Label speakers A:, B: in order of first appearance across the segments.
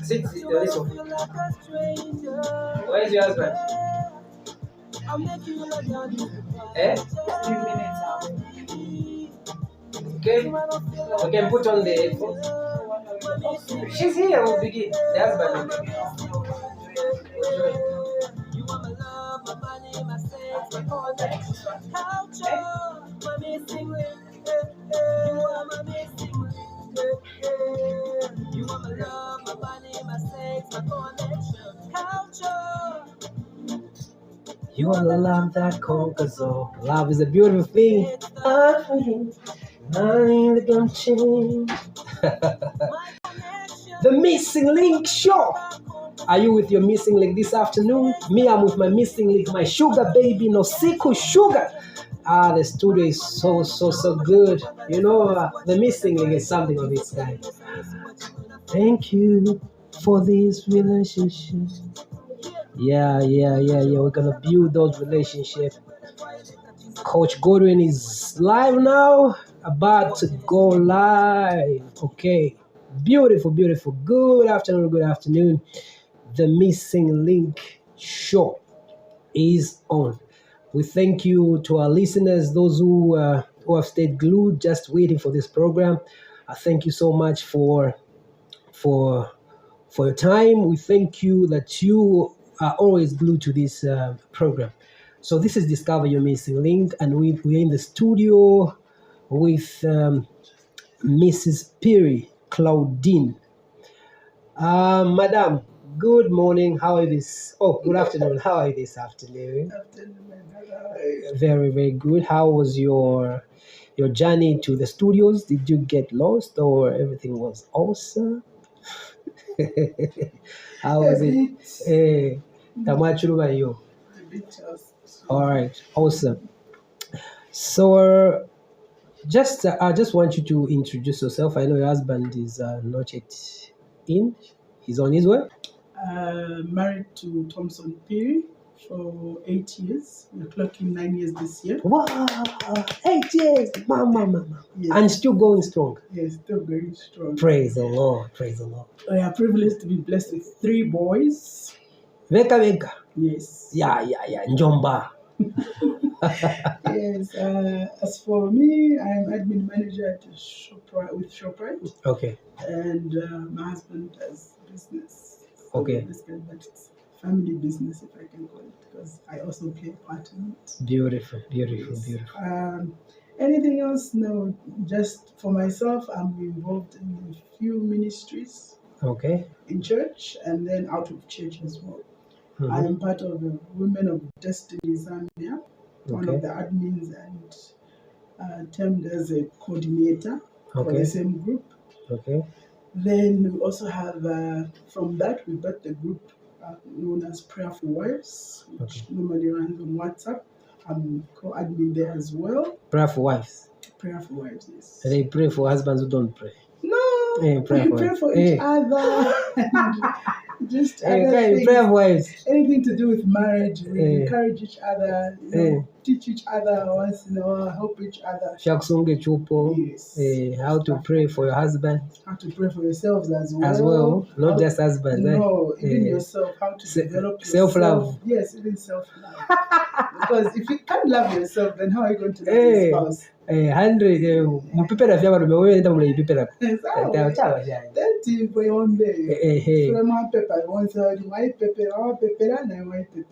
A: Sit this one. Where is your husband? Eh?
B: 3 minutes out.
A: Okay. We can put on the headphones. She's here. We'll begin. The husband will begin. We'll join. You are the love that conquers all. Love is a beautiful thing. Nothing that can change. The Missing Link Show. Are you with your missing link this afternoon? Me, I'm with my missing link, my sugar baby, Nosiku Sugar. The studio is so good. You know, the missing link is something of its kind. Thank you for this relationship. Yeah. We're gonna build those relationships. Coach Godwin is live now, about to go live. Okay, beautiful. Good afternoon. The Missing Link Show is on. We thank you to our listeners, those who have stayed glued, just waiting for this program. I thank you so much for your time. We thank you that you are always glued to this program. So this is Discover Your Missing Link, and we're in the studio with Mrs. Perry Claudine. Madam, good morning. How are you this? Oh, good afternoon. How are you this afternoon? Very good. How was your journey to the studios? Did you get lost, or everything was awesome? How was it? Tamachurubayo. All right, awesome. So, I just want you to introduce yourself. I know your husband is not yet in; he's on his way.
B: Married to Thompson Perry for 8 years. We're clocking 9 years this year.
A: Wow, 8 years, mama.
B: Yes.
A: And still going strong.
B: Yes, still very strong.
A: Praise the Lord.
B: We are privileged to be blessed with 3 boys.
A: Veka.
B: Yes.
A: Yeah. Njomba.
B: Yes. As for me, I'm admin manager at ShopRite.
A: Okay.
B: And my husband does business.
A: Okay.
B: But it's family business, if I can call it, because I also play a part in it.
A: Beautiful.
B: Anything else? No. Just for myself, I'm involved in a few ministries.
A: Okay.
B: In church and then out of church as well.
A: Mm-hmm.
B: I am part of the Women of Destiny Zambia, one of the admins, and termed as a coordinator for the same group. Okay. Then we also have, from that, we got the group known as Prayer for Wives, which normally runs on WhatsApp. I'm co-admin there as well.
A: Prayer for Wives?
B: Prayer for Wives, yes.
A: They pray for husbands who don't pray?
B: No, we pray for each other. Just
A: pray for wives.
B: Anything to do with marriage, we encourage each other, teach each other once in a while, help each other.
A: Yes. How to pray for your husband.
B: How to pray for yourselves as well.
A: Not just husband.
B: No, even yourself. How to develop
A: self-love.
B: Yes, even self-love. Because if you can't love yourself, then how are you going to love your spouse?
A: 100 mupipera vyabarume wewe nenda mulipipera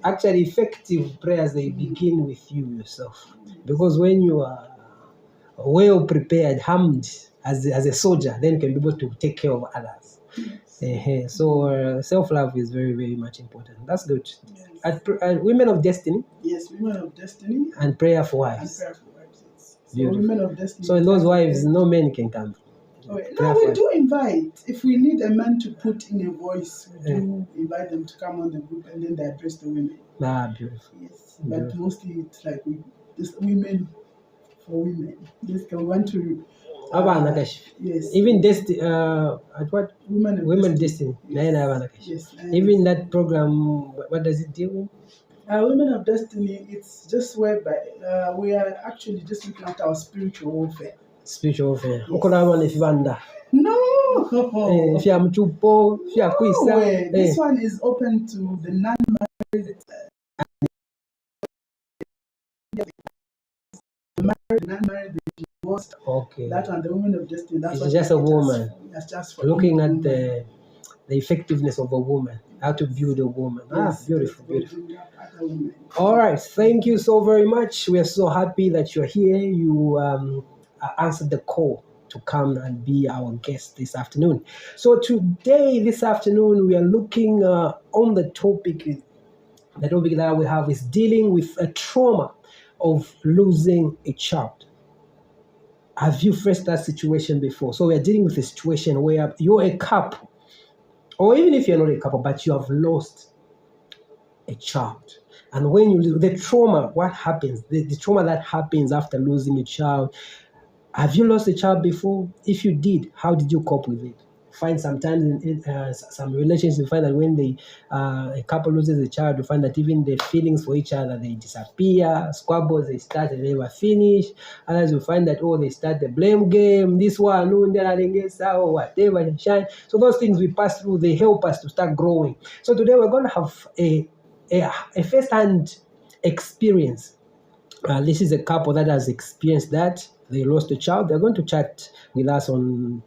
A: actually effective prayers, they begin with you yourself, because when you are well prepared, armed as a soldier, then you can be able to take care of others. So self-love is very, very much important. That's good. Yes. At Women of Destiny.
B: Yes, Women of Destiny.
A: And Prayer for Wives.
B: So Women of Destiny.
A: So in those wives, no men can come.
B: No, we do invite. If we need a man to put in a voice, we do invite them to come on the group, and then they address the women.
A: Beautiful.
B: Yes, but mostly it's like just women for women. Just want to. Yes.
A: Even Destiny. At what? Women Destiny.
B: Yes. Yes.
A: Even that program, what does it deal with?
B: Women of Destiny, it's just whereby we are actually just looking at our spiritual warfare.
A: Spiritual warfare.
B: Yes.
A: Ukolabona ifibanda.
B: No!
A: If you are mchupo, if you are
B: No
A: kwisa.
B: way. This one is open to the non-married, married, non-married, the divorced.
A: Okay.
B: That one, the Women of Destiny, that's
A: It's
B: what
A: just a woman.
B: That's just for
A: Looking at
B: women.
A: the effectiveness of a woman, how to build a woman.
B: Yes,
A: Beautiful,
B: yes,
A: beautiful.
B: other women.
A: All right, thank you so very much. We are so happy that you're here. You answered the call to come and be our guest this afternoon. So today, this afternoon, we are looking on the topic. The topic that we have is dealing with a trauma of losing a child. Have you faced that situation before? So we are dealing with a situation where you're a couple, or even if you're not a couple, but you have lost a child. And when you the trauma, what happens? The trauma that happens after losing a child. Have you lost a child before? If you did, how did you cope with it? Find sometimes in some relationships, you find that when a couple loses a child, you find that even the feelings for each other, they disappear. Squabbles, they start and never finish. Others, you find that, they start the blame game. This one, no, or whatever, shine. So those things we pass through, they help us to start growing. So today we're going to have a first-hand experience. This is a couple that has experienced that. They lost a child. They're going to chat with us on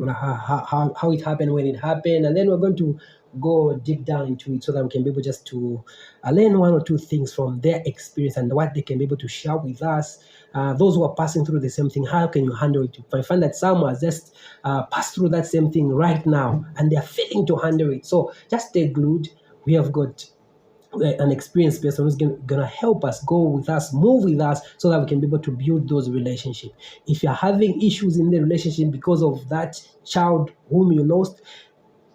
A: how it happened, when it happened, and then we're going to go deep down into it so that we can be able just to learn one or two things from their experience and what they can be able to share with us. Those who are passing through the same thing, how can you handle it? If I find that someone has just passed through that same thing right now and they're failing to handle it, so just stay glued. We have got an experienced person who's gonna help us, go with us, move with us, so that we can be able to build those relationships. If you're having issues in the relationship because of that child whom you lost,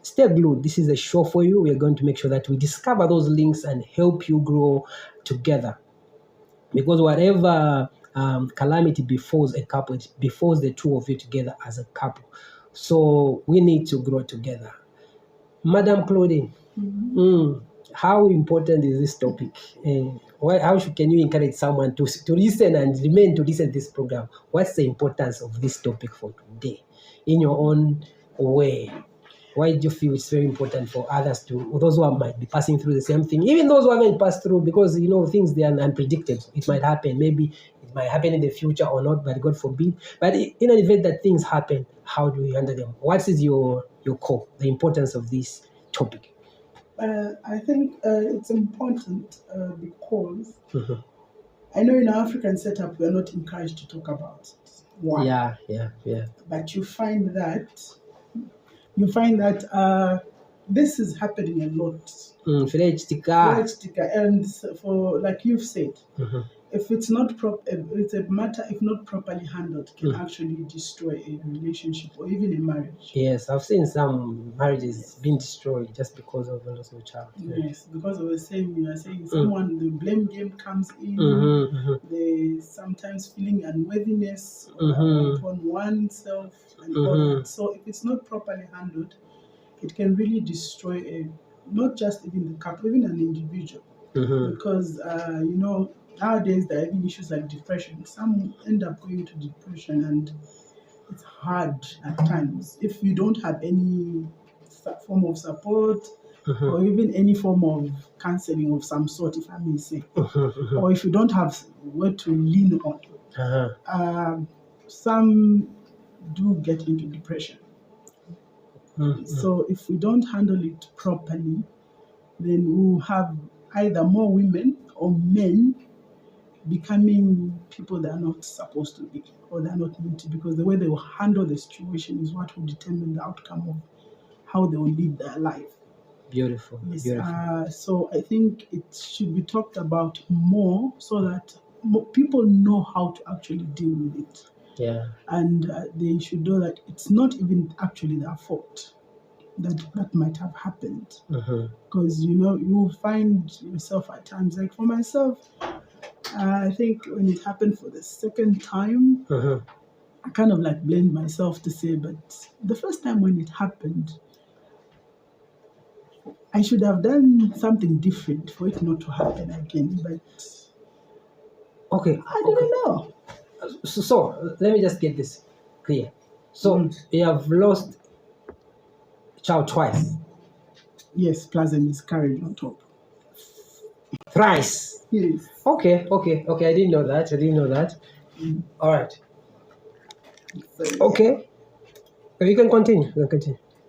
A: stay glued. This is a show for you. We are going to make sure that we discover those links and help you grow together. Because whatever calamity befalls a couple, it befalls the two of you together as a couple. So we need to grow together. Madam Claudine, how important is this topic? Can you encourage someone to listen and remain to listen to this program? What's the importance of this topic for today in your own way? Why do you feel it's very important for others those who might be passing through the same thing, even those who haven't passed through, because things, they are unpredictable. It might happen, maybe it might happen in the future or not, but God forbid. But in an event that things happen, how do we handle them? What is your core, the importance of this topic?
B: I think it's important because I know in our African setup we are not encouraged to talk about it. Why?
A: Yeah.
B: But you find that this is happening a lot. And for, like you've said, if it's not it's a matter, if not properly handled, can actually destroy a relationship or even a marriage.
A: Yes, I've seen some marriages being destroyed just because of a loss of a child.
B: Yes, because of the same, you are saying someone, the blame game comes in, the sometimes feeling unworthiness upon oneself and all that. So if it's not properly handled, it can really destroy not just even the couple, even an individual. Because nowadays there are even issues like depression. Some end up going to depression, and it's hard at times if you don't have any form of support or even any form of counseling of some sort, if I may say, or if you don't have where to lean on. Some do get into depression. So if we don't handle it properly, then we'll have either more women or men becoming people they are not supposed to be, or they're not meant to, because the way they will handle the situation is what will determine the outcome of how they will live their life.
A: Beautiful.
B: Yes.
A: Beautiful.
B: So I think it should be talked about more so that more people know how to actually deal with it.
A: Yeah.
B: And they should know that it's not even actually their fault that might have happened. Because you find yourself at times, like for myself, I think when it happened for the second time, I kind of like blamed myself to say, but the first time when it happened, I should have done something different for it not to happen again, but
A: Okay.
B: I didn't know.
A: So let me just get this clear. So you have lost child twice,
B: Yes, plus a miscarriage on top.
A: thrice.
B: Yes.
A: Okay. I didn't know that. All right.
B: So, yeah.
A: Okay. You can continue.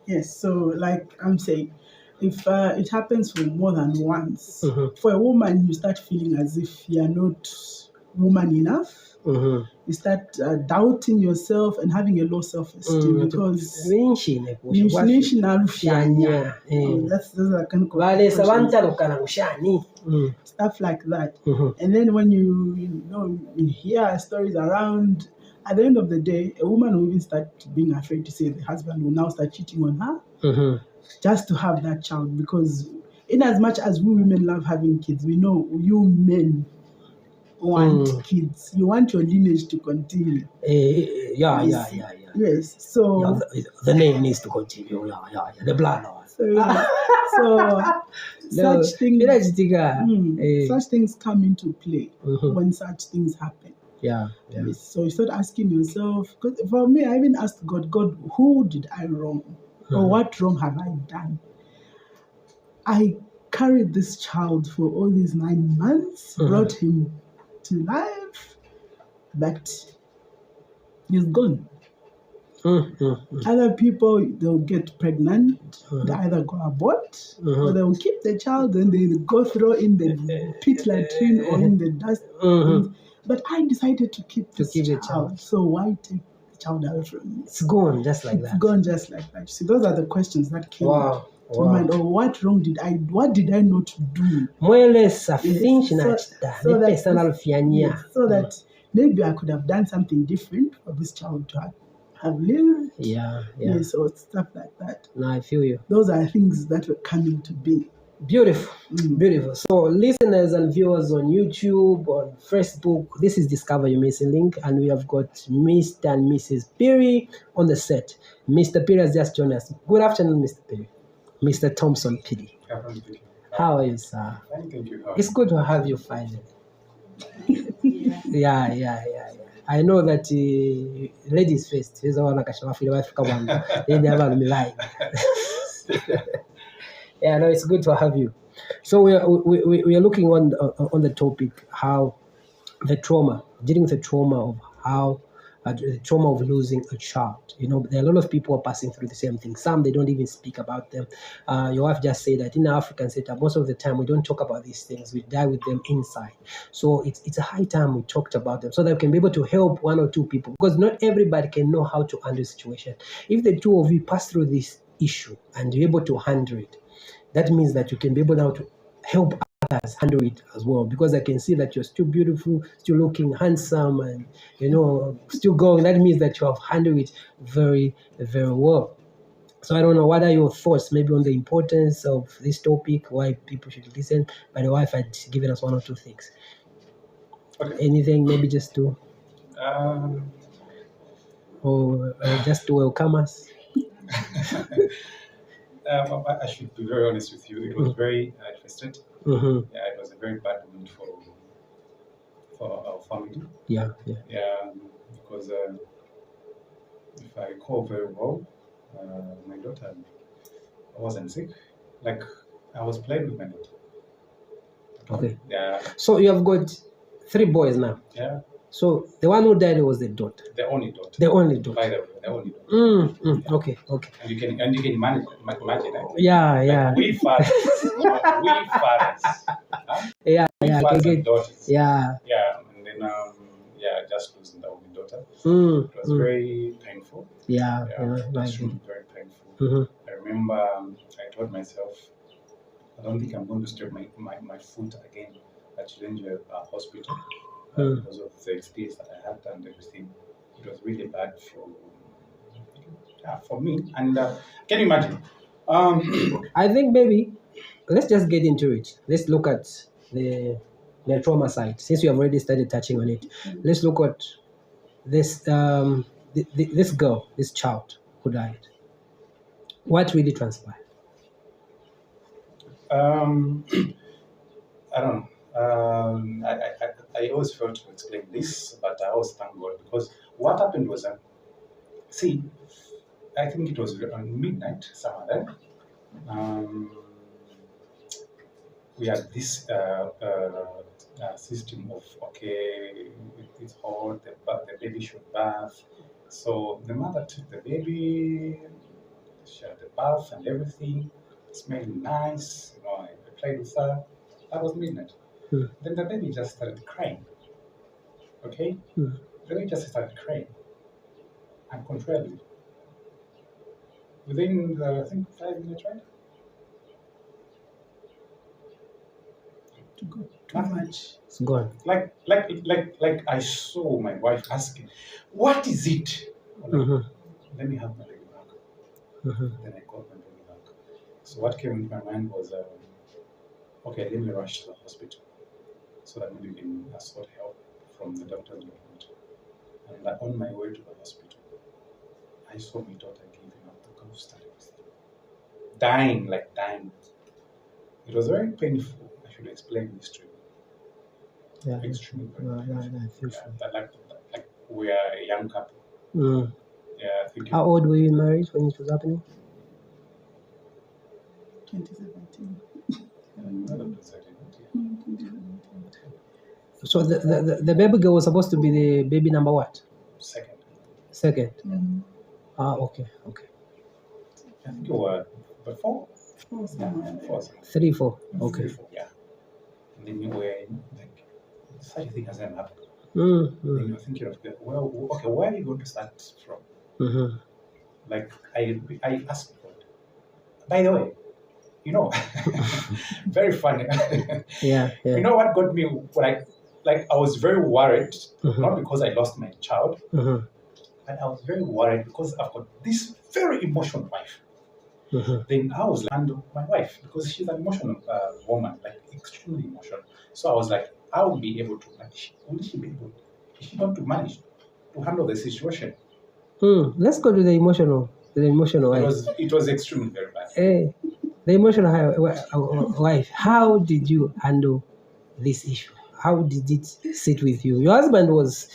B: Yes, so like I'm saying, if it happens for more than once,
A: Mhm.
B: for a woman, you start feeling as if you're not woman enough.
A: Mhm.
B: You start doubting yourself and having a low self-esteem because
A: Nyinshi
B: narushanya. That's the kind of
A: balesa
B: questions,
A: bantalukana kushani.
B: stuff like that.
A: Mhm.
B: And then when you hear stories around, at the end of the day, a woman will even start being afraid to say the husband will now start cheating on her.
A: Mhm.
B: Just to have that child, because in as much as we women love having kids, we know you men want kids. You want your lineage to continue.
A: Yeah.
B: Yes. So
A: the name needs to continue. Yeah. The blood.
B: So such things. Such things come into play when such things happen.
A: Yeah.
B: Yes. So you start asking yourself. Because for me, I even asked God, who did I wrong, or what wrong have I done? I carried this child for all these 9 months, brought him to life, but he's gone. Other people, they'll get pregnant, they either go abort, or they'll keep the child and they go throw in the pit latrine or in the dust. But I decided to keep this child. So why take the child away from me?
A: It's gone just like that.
B: It's gone just like that. See, those are the questions that came to mind. Or what did I not do? So that maybe I could have done something different for this child to have lived.
A: Yeah.
B: Yes, or stuff like that.
A: No, I feel you.
B: Those are things that were coming to be.
A: Beautiful. So listeners and viewers on YouTube, on Facebook, this is Discover Your Missing Link, and we have got Mr. and Mrs. Piri on the set. Mr. Piri has just joined us. Good afternoon, Mr. Piri. Mr. Thompson Piri. How are you, sir?
C: Thank you.
A: It's good to have you finally. Yeah. I know that ladies first. Yeah, no, it's good to have you. So we are looking on the topic how dealing with the trauma of how the trauma of losing a child. There are a lot of people are passing through the same thing. Some they don't even speak about them. Your wife just said that in the African setup, most of the time we don't talk about these things. We die with them inside. So it's a high time we talked about them so that we can be able to help one or two people, because not everybody can know how to handle the situation. If the two of you pass through this issue and you're able to handle it, that means that you can be able now to help others handle it as well, because I can see that you're still beautiful, still looking handsome, and still going. That means that you have handled it very, very well. So I don't know, what are your thoughts maybe on the importance of this topic, why people should listen? But the wife had given us one or two things. Okay. Anything maybe just to or just to welcome us?
C: I should be very honest with you. It was very frustrating. Yeah, it was a very bad moment for our family.
A: Yeah,
C: because if I recall very well, my daughter wasn't sick. Like, I was playing with my daughter.
A: Okay.
C: Yeah.
A: So you have got 3 boys now.
C: Yeah.
A: So the one who died was the daughter.
C: The only daughter.
A: The only daughter.
C: By the way, the only daughter.
A: Yeah. Okay.
C: And you can imagine.
A: Yeah.
C: We fathers. Huh?
A: Yeah.
C: Fathers and daughters.
A: Yeah.
C: And then just losing the only daughter. It was very painful.
A: Yeah.
C: It was really very painful. I remember I told myself, I don't think I'm going to step my foot again at Chilenje Hospital because of the experience that I had and everything. It was really bad for me. And can you imagine?
A: I think maybe let's just get into it. Let's look at the trauma side. Since we have already started touching on it, let's look at this this girl, this child who died. What really transpired?
C: I don't know. I always felt to explain this, but I always thank God because what happened was, see, I think it was on midnight, somewhere there. We had this system of, okay, it's hot, the baby should bath. So the mother took the baby, she had the bath and everything, smelling nice, I played with her. That was midnight. Then the baby just started crying. Okay? The baby just started crying uncontrollably. Within, I think, 5 minutes, right?
B: Too much.
A: It's gone.
C: Like I saw my wife asking, "What is it?" Let me have my baby back. Then I got my baby back. So what came into my mind was, okay, let me rush to the hospital so that maybe we can sort help from the doctor's report. And on my way to the hospital, I saw my daughter giving up the ghost and everything. Dying. It was very painful. I should explain this to you.
A: Yeah.
C: Extremely
A: painful.
C: Like we are a young couple. Yeah, I think.
A: How old were you married when it was happening?
B: 2017.
A: So the baby girl was supposed to be the baby number what? Second. Okay.
C: I think you were before. 3, 4. Okay. 3, 4, yeah. And then you were like, such a thing has never happened. Then you're thinking of, well, okay, where are you going to start from? Like I asked God. By the way, very funny.
A: Yeah.
C: You know what got me? Like I was very worried, not because I lost my child, but I was very worried because I've got this very emotional wife. Then I was and my wife, because she's an emotional woman, like extremely emotional. So I was like, I will be able to. Will she be able? Is she going to manage to handle the situation?
A: Let's go to the emotional. Wife.
C: It was extremely very bad.
A: Hey, the emotional wife. How did you handle this issue? How did it sit with you? Your husband was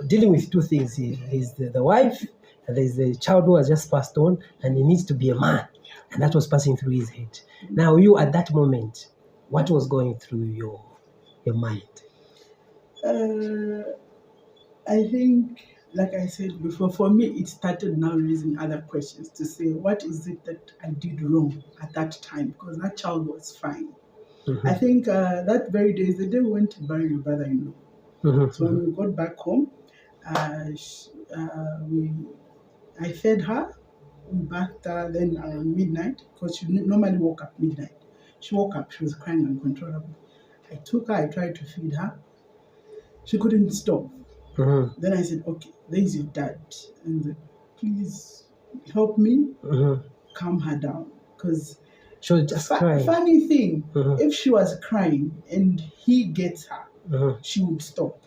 A: dealing with two things. He's the wife, and there's the child who has just passed on, and he needs to be a man. And that was passing through his head. Now, you at that moment, what was going through your mind?
B: I think, like I said before, for me, it started now raising other questions to say, what is it that I did wrong at that time? Because that child was fine. I think that very day is the day we went to bury your brother-in-law. So when we got back home, I fed her, we bathed her, then around midnight, because she normally woke up midnight. She woke up, she was crying uncontrollably. I took her, I tried to feed her. She couldn't stop. Then I said, okay, there's your dad. And please help me calm her down. Because
A: she was just crying.
B: Funny thing, if she was crying and he gets her, she would stop.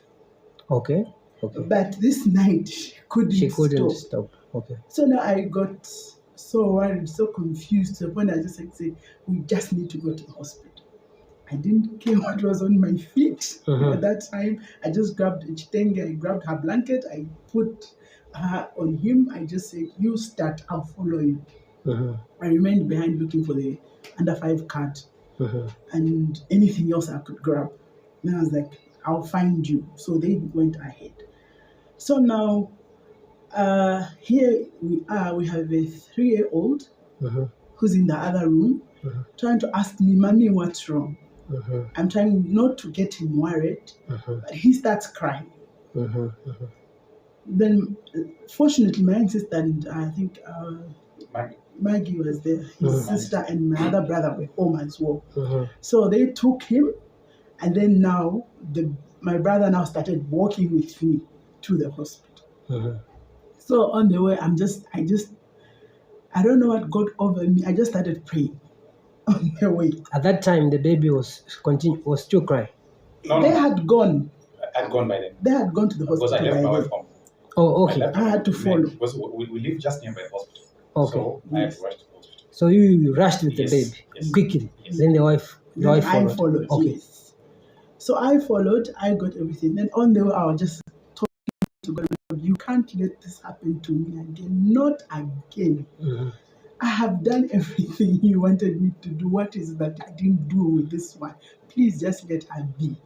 A: Okay.
B: But this night, she couldn't
A: stop. Okay.
B: So now I got so worried, so confused to the point I just said, we just need to go to the hospital. I didn't care what was on my feet. At that time, I just grabbed a chitenge, I grabbed her blanket, I put her on him. I just said, you start, I'll follow you. I remained behind looking for the under 5 card and anything else I could grab. Then I was like, I'll find you. So they went ahead. So now, here we are, we have a 3-year-old who's in the other room trying to ask me, Mommy, what's wrong? I'm trying not to get him worried, but he starts crying. Then, fortunately, my sister and I think Maggie was there, his sister and my other brother were home as well. So they took him, and then now my brother now started walking with me to the hospital. So on the way, I don't know what got over me. I just started praying on the way.
A: At that time, the baby was still crying.
B: They had gone.
C: I'd gone by then.
B: They had gone to the hospital.
C: Because I left my wife home.
A: Oh, okay.
B: I had to follow.
C: Because we live just nearby the hospital.
A: Okay.
C: So I had to rush to the hospital.
A: So you rushed with the
C: Yes,
A: baby
C: yes,
A: quickly.
C: yes.
A: Then the wife
B: Then I
A: followed.
B: followed.
A: Okay.
B: Yes. So I followed. I got everything. Then on the way, I was just talking to God. You can't let this happen to me again. Not again.
A: Mm-hmm.
B: I have done everything you wanted me to do. What is that I didn't do with this one? Please just let her be.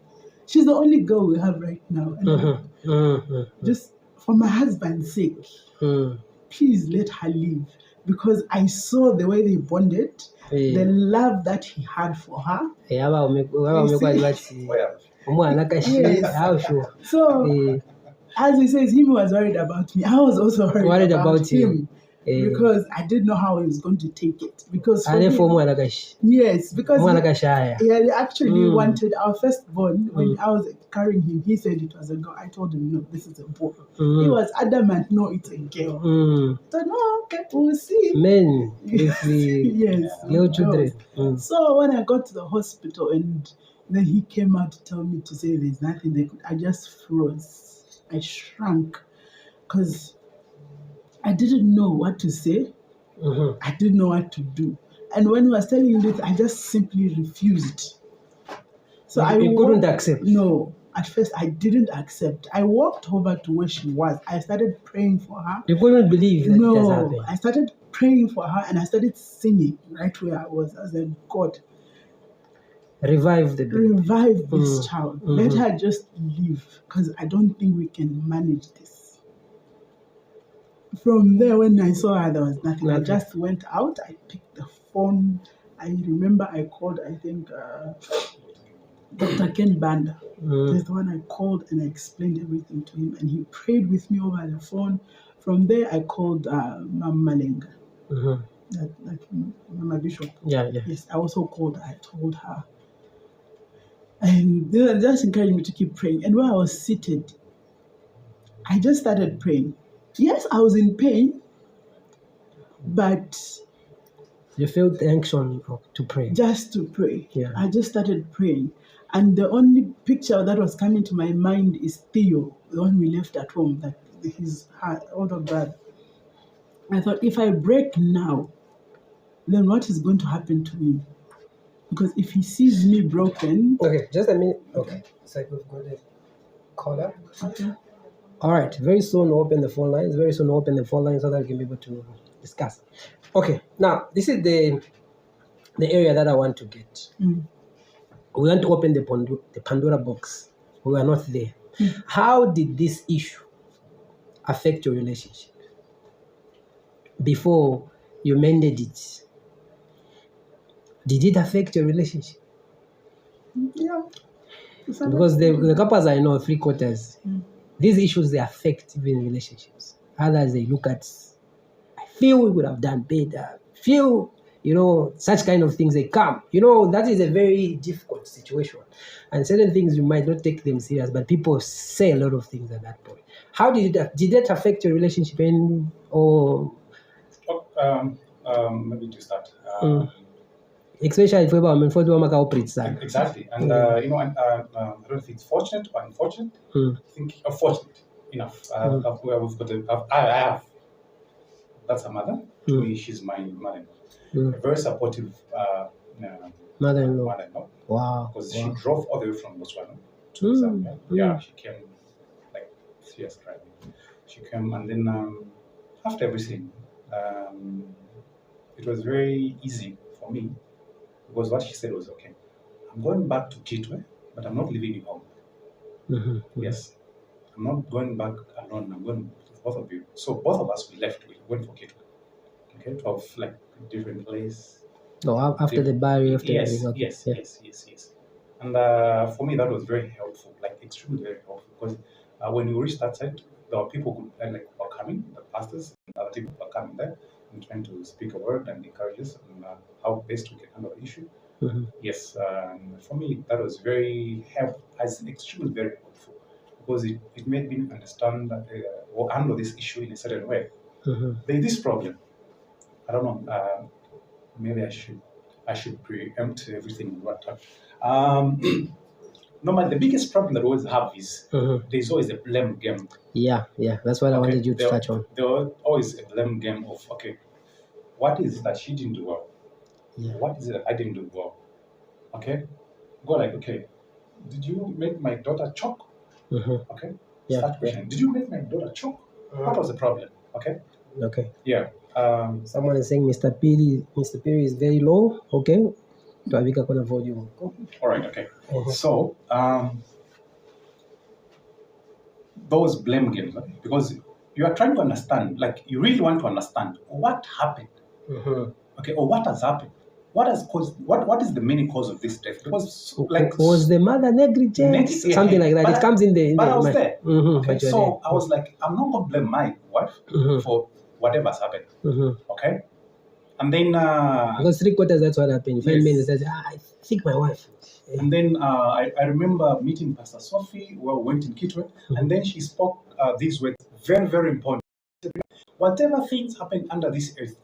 B: She's the only girl we have right now. And
A: Mm-hmm. Mm-hmm.
B: just for my husband's sake,
A: Mm.
B: please let her live. Because I saw the way they bonded, the love that he had for her. Yes. So, as he says, he was worried about me. I was also worried about him. Because I didn't know how he was going to take it. Because for him, yes, because he had actually wanted our firstborn. When I was carrying him, he said it was a girl. I told him, no, this is a boy. He was adamant, no, it's a girl. So, no, okay, we'll see.
A: Men,
B: yes,
A: girl children.
B: So when I got to the hospital and then he came out to tell me to say there's nothing they could, I just froze. I shrank because I didn't know what to say.
A: Mm-hmm.
B: I didn't know what to do. And when he was telling me this, I just simply refused. So
A: you couldn't accept?
B: No. At first, I didn't accept. I walked over to where she was. I started praying for her.
A: You couldn't believe that that's happened?
B: No. I started praying for her and I started singing right where I was. I said, God,
A: revive the baby.
B: Revive this child. Let her just live because I don't think we can manage this. From there, when I saw her, there was nothing. I just went out. I picked the phone. I remember I called, I think, Dr. Ken Banda. That's the one I called and I explained everything to him. And he prayed with me over the phone. From there, I called Mama Malenga, that Mama Bishop.
A: Yeah.
B: Yes, I also called her. I told her. And they just encouraged me to keep praying. And when I was seated, I just started praying. Yes, I was in pain, but
A: you felt the unction to pray.
B: Just to pray.
A: Yeah.
B: I just started praying. And the only picture that was coming to my mind is Theo, the one we left at home, that his older brother. I thought, if I break now, then what is going to happen to him? Because if he sees me broken...
A: Okay, just a minute. Okay. It's like we've got a caller.
B: Okay.
A: All right. Very soon we'll open the phone lines. So that we can be able to discuss. Okay. Now, this is the area that I want to get. We want to open the Pandora box. We were not there. How did this issue affect your relationship before you mended it? Did it affect your relationship?
B: Yeah.
A: Because the couples I know, 3/4, these issues, they affect even relationships. Others, they look at, I feel we would have done better. Such kind of things, they come. That is a very difficult situation. And certain things, you might not take them serious, but people say a lot of things at that point. How did that affect your relationship?
C: Maybe to start.
A: Especially if we're
C: exactly. And I don't know if it's fortunate or unfortunate. I think fortunate enough. I have. That's her mother. To me, she's my mother-in-law. A very supportive mother-in-law.
A: Wow.
C: Because she drove all the way from Botswana to Zambia. Yeah, she came like 3 years driving. She came, and then after everything, it was very easy for me because what she said was, okay, I'm going back to Kitwe, but I'm not leaving you home. Yes, I'm not going back alone. I'm going with both of you. So both of us, we left. We went for Kitwe. Okay, to have like a different place.
A: No, after the barrier,
C: yes. And for me, that was very helpful, like extremely very helpful, because when we reached that side, there were people who were coming, the pastors and other people were coming there and trying to speak a word and encourage us on how best we can handle the issue. Yes, for me, that was extremely very helpful, because it made me understand or handle this issue in a certain way. There's this problem. I don't know. Maybe I should preempt everything in what time. Normally, the biggest problem that we always have is there's always a blame game.
A: Yeah, that's what I wanted you to touch on.
C: There was always a blame game of, okay, what is it that she didn't do well?
A: Yeah.
C: What is it that I didn't do well? Okay? Go like, okay, did you make my daughter choke? Okay?
A: Yeah.
C: Start questioning. Did you make my daughter choke? What was the problem? Okay?
A: Okay.
C: Yeah.
A: Someone is saying Mr. Perry is very low. Okay. Tuavika kona volume.
C: All right, okay. So, those blame games, okay? Because you are trying to understand, like you really want to understand what happened, okay, or what has happened, what has caused, what is the main cause of this death? Because like
A: was the mother negligent, something like that.
C: But
A: it comes in the.
C: But I was there. Okay, so
A: there.
C: I was like, I'm not gonna blame my wife for whatever's happened. Okay, and then
A: because 3/4 that's what happened. 5 minutes says, I think my wife.
C: And then I remember meeting Pastor Sophie. We went in Kitwe, and then she spoke these words, very, very important. Whatever things happen under this earth,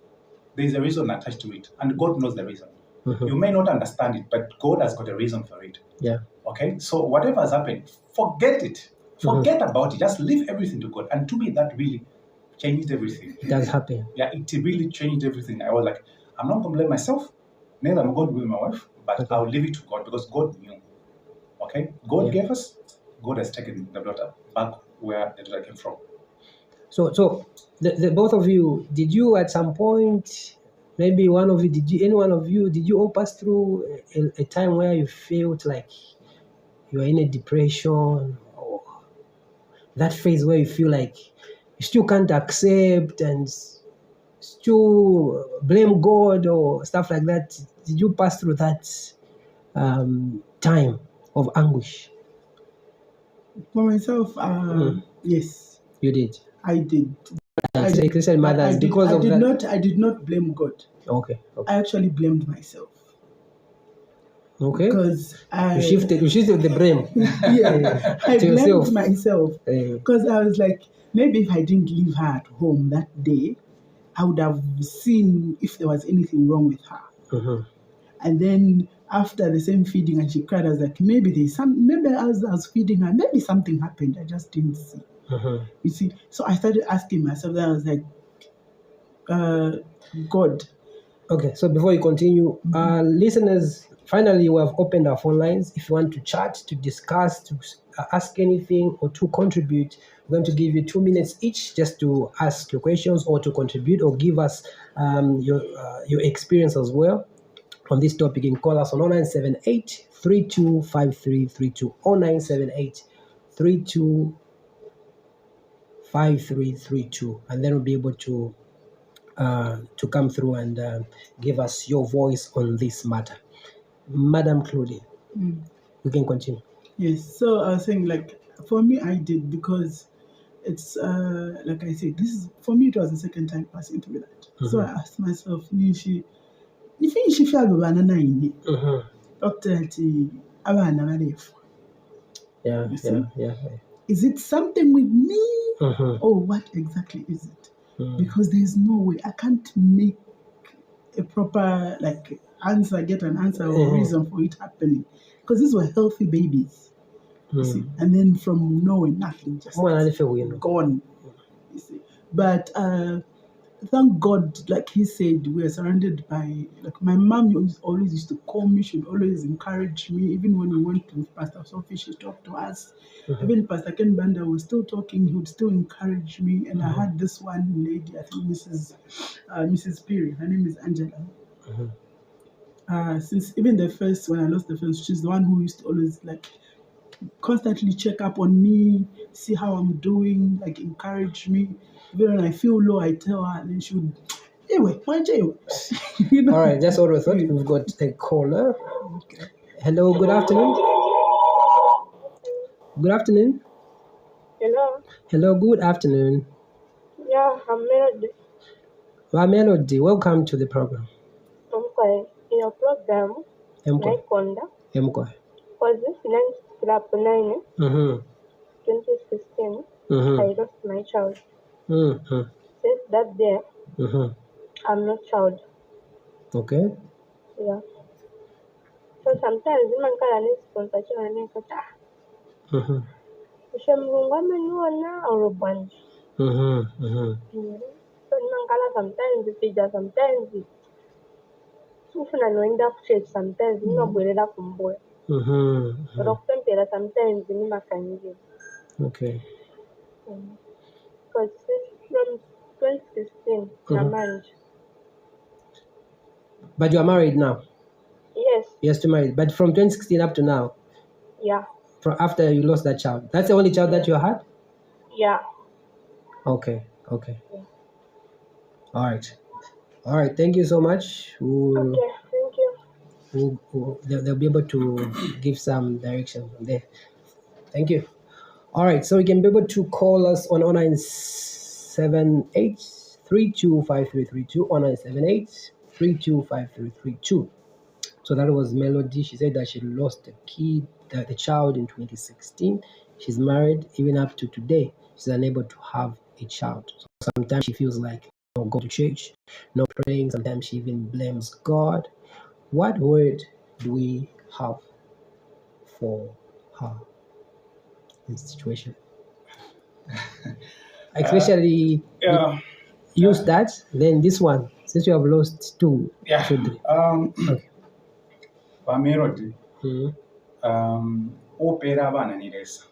C: there is a reason attached to it, and God knows the reason. You may not understand it, but God has got a reason for it.
A: Yeah.
C: Okay. So whatever has happened, forget it. Forget about it. Just leave everything to God. And to me, that really changed everything.
A: It does happen.
C: Yeah, it really changed everything. I was like, I'm not gonna blame myself. Neither am I going to blame my wife. But I'll leave it to God because God knew. Okay? God gave us, God has taken the daughter back where the daughter came from.
A: So the both of you, did you at some point, maybe one of you, any one of you, did you all pass through a time where you felt like you are in a depression, or that phase where you feel like you still can't accept and still blame God or stuff like that? Did you pass through that time of anguish?
B: For myself, yes.
A: You did?
B: I did.
A: Christian mothers, because of that.
B: I did not blame God.
A: Okay.
B: I actually blamed myself.
A: Okay.
B: Because
A: you shifted the blame.
B: Yeah, I blamed myself because I was like, maybe if I didn't leave her at home that day, I would have seen if there was anything wrong with her. And then after the same feeding, and she cried, I was like, maybe as I was feeding her, maybe something happened. I just didn't see. You see, so I started asking myself. Then I was like, God.
A: Okay, so before you continue, listeners, finally we have opened our phone lines. If you want to chat, to discuss, to ask anything, or to contribute, we're going to give you 2 minutes each just to ask your questions or to contribute or give us your experience as well on this topic. You can call us on 0978 325332, 0978 325332, and then we'll be able to come through and give us your voice on this matter. Madam Claudie, we can continue.
B: Yes, so I was saying, like, for me, I did, because it's, like I said, for me, it was the second time passing through that. So I asked myself, she feel abana nine. Doctor, abana balefu.
A: Yeah.
B: Is it something with me? Or what exactly is it? Because there's no way I can't make a proper get an answer or reason for it happening, because these were healthy babies, you see, and then from nowhere nothing, just gone, you see. But thank God, like he said, we are surrounded by, like, my mom always used to call me. She would always encourage me. Even when we went to Pastor Sophie, she talked to us. Even Pastor Ken Banda was still talking. He would still encourage me. And I had this one lady, I think Mrs. Perry. Her name is Angela. Since even when I lost the first, she's the one who used to always constantly check up on me, see how I'm doing, encourage me. Even when I feel low, I tell her, and then she would, anyway, you know?
A: All right, that's all we thought. We've got a caller. Okay. Hello, good afternoon. Good afternoon. Hello, good afternoon.
D: Yeah, I'm Melody.
A: Melody, welcome to the program.
D: Okay, in your program, Naikonda, was this 2016, I lost my child. Since that day, I'm not child.
A: Okay.
D: Yeah. So sometimes man can need sponsorship and then kata. Shem lunga menuana or a bunch. So man makala sometimes fija sometimes sifuna noenda kuchurch sometimes ninobwerera kumboya rokupempera sometimes nimakanyira.
A: Okay.
D: Because from 2016 namanje.
A: But you are married now?
D: Yes.
A: You're still married. But from 2016 up to now?
D: Yeah.
A: From after you lost that child? That's the only child that you had?
D: Yeah.
A: Okay.
D: Yeah.
A: All right. Thank you so much.
D: Okay. Thank you.
A: They'll be able to give some direction from there. Thank you. All right. So you can be able to call us on 0978 325332, 0978 325332. So that was Melody. She said that she lost the child in 2016. She's married even up to today. She's unable to have a child. So sometimes she feels like no going to church, no praying. Sometimes she even blames God. What word do we have for her in this situation? Especially use that. Then this one, since you have lost two children. Okay.
C: Melody. Opera abana niresa.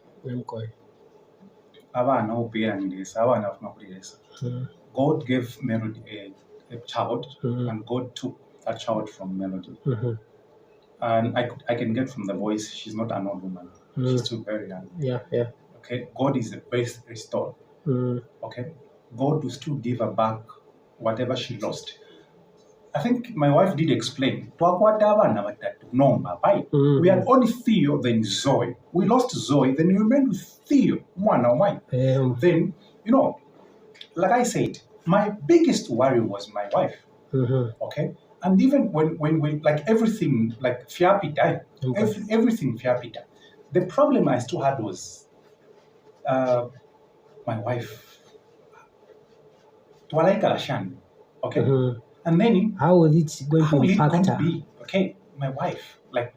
C: Abana opera niresa. Abana afuna kuliresa. God gave Melody a child, and God took that child from Melody. And I can get from the voice, she's not an old woman. She's still very young.
A: Yeah.
C: Okay, God is the best restorer. Okay, God will still give her back whatever she lost. I think my wife did explain. We had only Theo, then Zoe. We lost Zoe, then we remained with Theo. Then, like I said, my biggest worry was my wife. Okay? And even when we, like everything, like Fiapita, everything Fiapita, the problem I still had was my wife. Okay? And then
A: how is it going to impact her?
C: Okay, my wife, like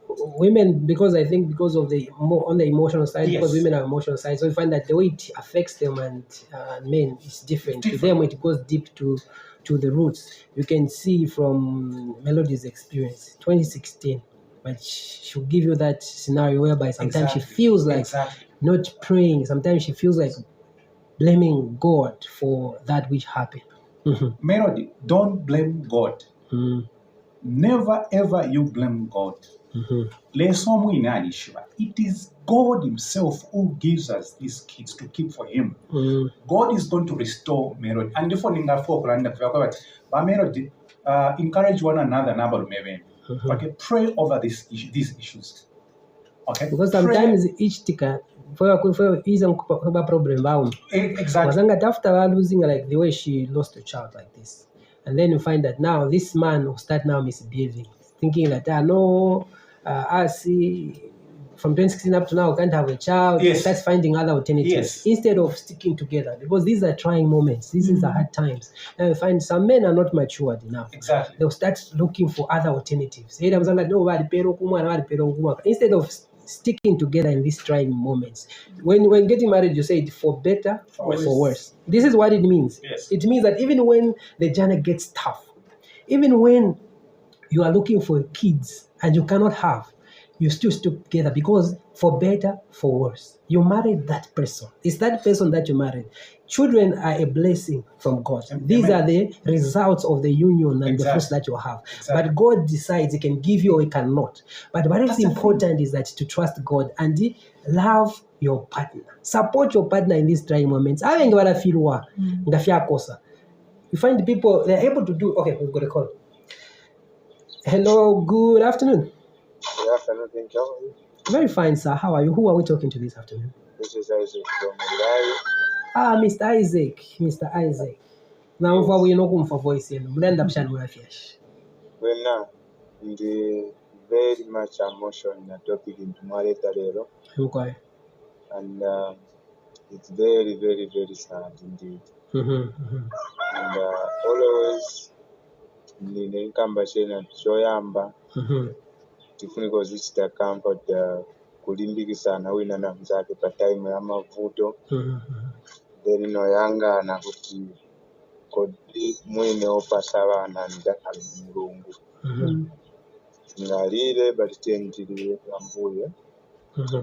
A: women, because I think because of the more on the emotional side, because women are emotional side, so we find that the way it affects them and men is different. To them, it goes deep to the roots. You can see from Melody's experience, 2016, but she'll give you that scenario whereby sometimes she feels like not praying. Sometimes she feels like blaming God for that which happened.
C: Melody, don't blame God. Never ever you blame God. It is God Himself who gives us these kids to keep for Him. God is going to restore Melody. And therefore, Melody, encourage one another. Okay, pray over these issues. Okay,
A: because sometimes each ticker for is a problem.
C: Exactly.
A: After losing like the way she lost a child like this, and then you find that now this man will start now misbehaving, thinking that I see from 2016 up to now can't have a child.
C: Yes.
A: Starts finding other alternatives instead of sticking together, because these are trying moments. These are hard times. And you find some men are not matured enough.
C: Exactly.
A: They'll start looking for other alternatives. Instead of sticking together in these trying moments. When getting married, you say it for better or for worse. This is what it means.
C: Yes.
A: It means that even when the journey gets tough, even when you are looking for kids and you cannot have, you still stick together, because for better, for worse, you married that person. It's that person that you married. Children are a blessing from God. These are the results of the union and the fruits that you have. But God decides He can give you or He cannot. But what is important is that to trust God and love your partner. Support your partner in these trying moments. You find people, they're able to do. Okay, we've got a call. Hello, good afternoon.
E: Good afternoon, thank you.
A: Very fine, sir. How are you? Who are we talking to this afternoon?
E: This is Isaac from Mulai.
A: Mr. Isaac. Mr. Isaac. Now, for we know for voice, and blend up Shan Fish.
E: Well, now, in the very much emotion in the topic in Tumaretarero.
A: Okay.
E: And it's very, very, very sad indeed. And always, in the conversation, Shoyamba, tifuniko zichita comfort kulimbikisana wina na mzake pa time ya mavuto. then noyangana kuti kodi muinewo pasawana ndakali mulungu ngalire batitendiriye pambuyo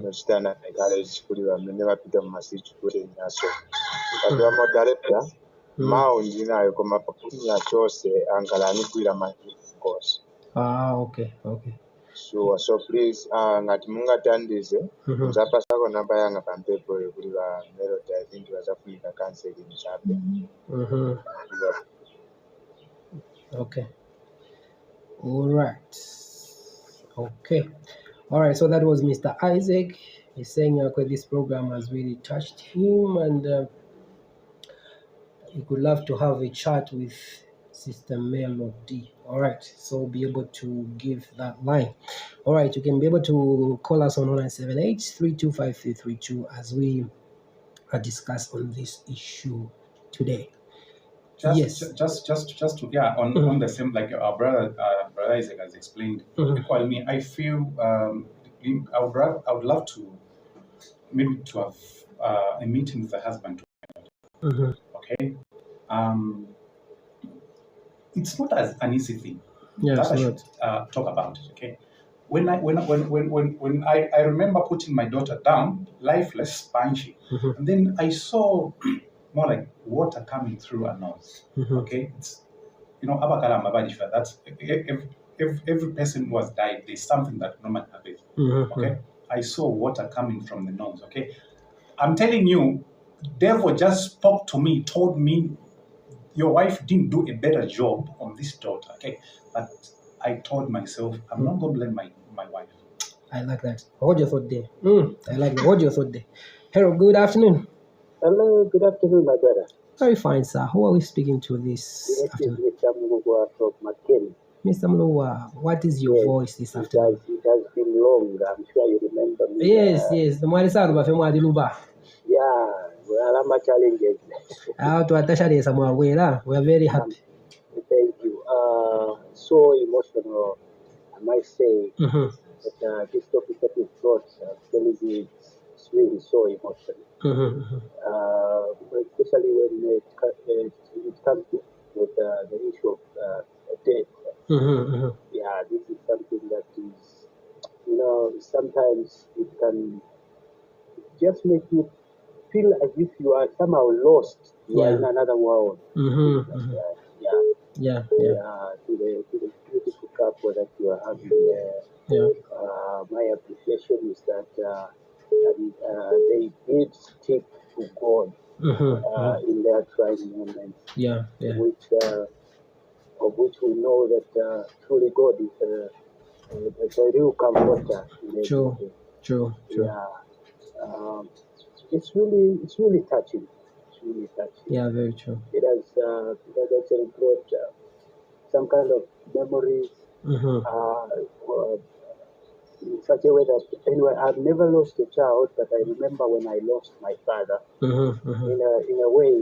E: nochitana encourage kuri vamene vapita mumasituation yaso kativa moderata mao ndinayo koma pakunya chose angalani kuira maikosi.
A: Okay.
E: So please ngati mungatandize muzapasako namba yanga pampepo yekuri vamelody I think vazafunika counseling chape.
A: Okay. All right, so that was Mr. Isaac. He's saying this program has really touched him, and he could love to have a chat with Sister Melody. All right, so be able to give that line. All right, you can be able to call us on 0978-325332 as we discuss on this issue today.
C: Just to on the same, like our brother Isaac has explained. Equally, me, I feel I would love to maybe to have a meeting with the husband. Okay, it's not as an easy thing that I should talk about. Okay, when I remember putting my daughter down, lifeless, punchy, and then I saw more like water coming through her nose. Okay, it's that's every person who has died. There's something that normally happens. Okay, I saw water coming from the nose. Okay, I'm telling you, devil just spoke to me, told me, your wife didn't do a better job on this daughter. Okay, but I told myself, I'm not going to blame my wife.
A: I like that. Hold your thought there. I like that. Hold your thought there. Harold, good afternoon.
F: Hello, good afternoon, my brother.
A: Very fine, sir. Who are we speaking to this afternoon?
F: Mr. Mulugwa from Makeni.
A: Mr. Mulugwa, what is your voice this afternoon?
F: It has been long. I'm sure you remember me.
A: Yes. The Mwalisaru Bafemwa Diluba.
F: Yeah, we are my challenges.
A: We are very happy.
F: Thank you. So emotional, I might say, that this topic that you brought, it's really so emotional. Especially when it comes to with the issue of death. Yeah, this is something that is, sometimes it can just make you feel as if you are somehow lost. You are in another world. To the beautiful couple that you are having there. My appreciation is that they did stick to God in their trying moments. Of which we know that truly God is a real comforter.
A: True.
F: Yeah. It's really touching.
A: Yeah, very true.
F: It has actually brought some kind of memories in such a way that, anyway, I've never lost a child, but I remember when I lost my father. In a way,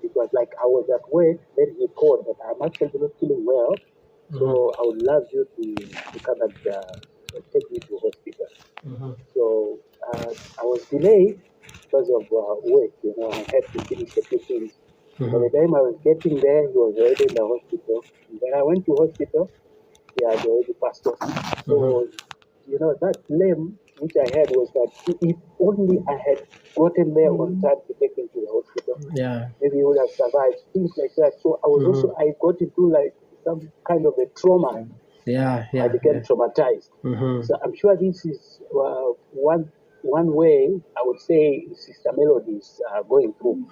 F: it was like I was at work, then he called, but I'm actually not feeling well, so I would love you to come and take me to hospital. So I was delayed because of work, I had to finish a few things. By the time I was getting there, he was already in the hospital. And when I went to hospital, he had already passed off. So, that blame which I had was that if only I had gotten there on time to take him to the hospital, maybe he would have survived, things like that. So I was also, I got into like some kind of a trauma. I became traumatized. So I'm sure this is one way I would say Sister Melody is going through.